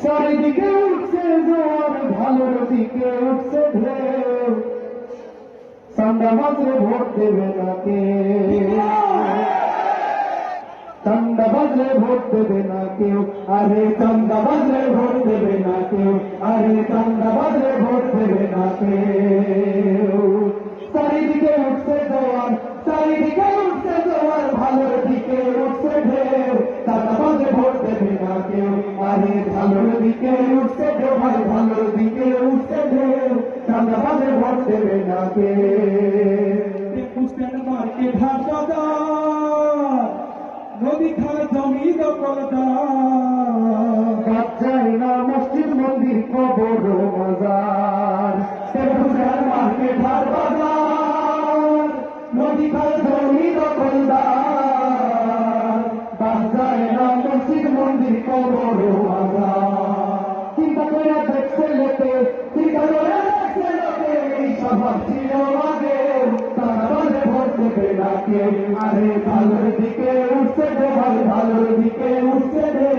চারিদিকে উঠছে জোয়ার, ভালোর দিকে উঠছে ঢেউ, চান্দা বাজলে ভোট দেবে না কেউ, চান্দা বাজলে ভোট দেবে না কেউ, আরে চান্দা বাজলে ভোট দেবে না কেউ, আরে চান্দা বাজলে ভোট দেবে না কেউ। চারিদিকে উঠছে জোয়ার, চারিদিকে উঠছে জোয়ার, ভালোর দিকে উঠছে ঢেউ, চান্দা বাজলে ভোট দেবে না কেউ, আরে ভালোর দিকে উঠছে ঢেউ, ভাই ভালোর দিকে উঠছে ঢেউ, চান্দা বাজলে ভোট দেবে না কেউ। মার্কেট হাট বাজার, নদী খাল জমি দখলদার, বাচ্চাই না মসজিদ মন্দির কবর মাজার, মার্কেট হাট বাজার, নদী খাল জমি দখলদার, বাচ্চাই না মসজিদ মন্দির কবর মাজার। চিন্তা করে দেখছে লোকে, চিন্তা করে দেখছে লোকে, এই স্বভাব ছিল আগে, তারা বলে ভোট দেবে না কেউ, আরে ভালোর দিকে উঠছে রে ভাই, ভালোর দিকে উঠছে রে,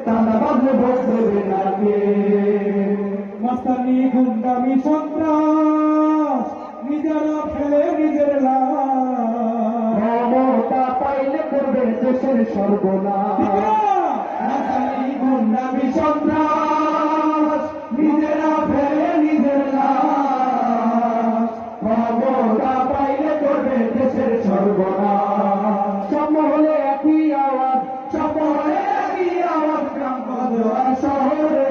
তারা বলে ভোট দেবে না কেউ। মাস্তানি গুন্ডামি সন্ত্রাস, নিজেরা ফেলে নিজের লাশ, ক্ষমতা পাইলে করবে দেশের সর্বনাশ। মাস্তানি গুন্ডামি সন্ত্রাস, নিজেরা ফেলে নিজের লাশ, ক্ষমতা পাইলে করবে দেশের সর্বনাশ। সম্মহলে একই আওয়াজ, সম্মহলে একই আওয়াজ, গ্রাম বদর শহরে,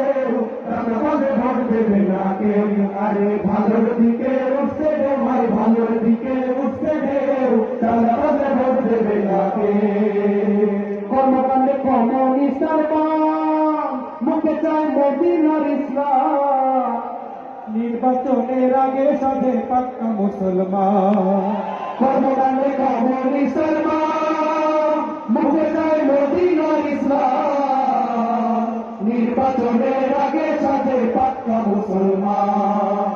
গ্রামে ভোট দেবে না কেউ, আরে ভালোর দিকে উঠছে রে ভাই, ভালোর দিকে উঠছে ঢেউ, গ্রামে ভোট দেবে না কেউ। কর্মকাণ্ডে কমিউনিস্টার পান, মুখে চায় মদিনার ইসলাম, নির্বাচনের আগে সাধে পাক্কা মুসলমান। কর্মকাণ্ডে কমিউনিস্টার পান, মুখে চায় মদিনার ইসলাম, নির্বাচনের আগে সাথে পাক্কা মুসলমান।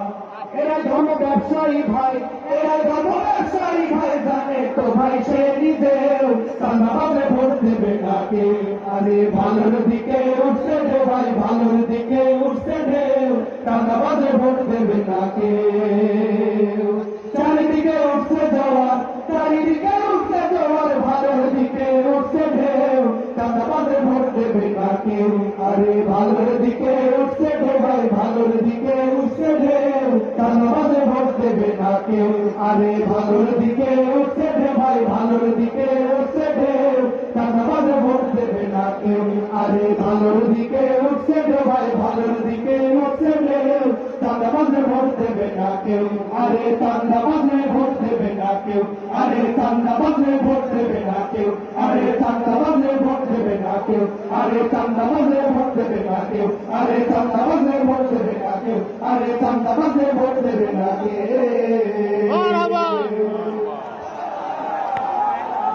এরা ধর্ম ব্যবসায়ী ভাই, এরা ধর্ম ব্যবসায়ী ভাই, জানে তো ভাই সে নিজেও, চান্দা বাজে ভোট দেবে না কেউ, আরে ভালোর দিকে উঠছে রে ভাই, ভালোর দিকে উঠছে ঢেউ, চান্দা বাজে ভোট দেবে না কেউ। চারিদিকে উঠছে জোয়ার, চারিদিকে উঠছে জোয়ার, ভালোর দিকে উঠছে ঢেউ, চান্দা বাজে ভোট দেবে না কেউ, আরে ভালোর দিকে উঠছে ঢেউ ভাই, ভালোর দিকে উঠছে ঢেউ, চান্দা বাজে ভোট দেবে না কেউ, আরে ভালোর দিকে উঠছে ঢেউ ভাই, ভালোর দিকে উঠছে ঢেউ, চান্দা বাজে ভোট দেবে না কেউ, আরে ভালোর দিকে উঠছে ঢেউ ভাই, ভালোর দিকে উঠছে ঢেউ, চান্দা বাজে ভোট দেবে না কেউ, আরে চান্দা বাজে ভোট দেবে না কেউ, আরে চান্দা বাজে ভোট দেবে না কেউ, আরে চান্দা বাজে ভোট দেবে না কেউ, আরে চান্দা বাজে ভোট দেবে না কেউ, আরে চান্দা বাজে ভোট দেবে না কেউ, আরে চান্দা বাজে ভোট দেবে না কেউ।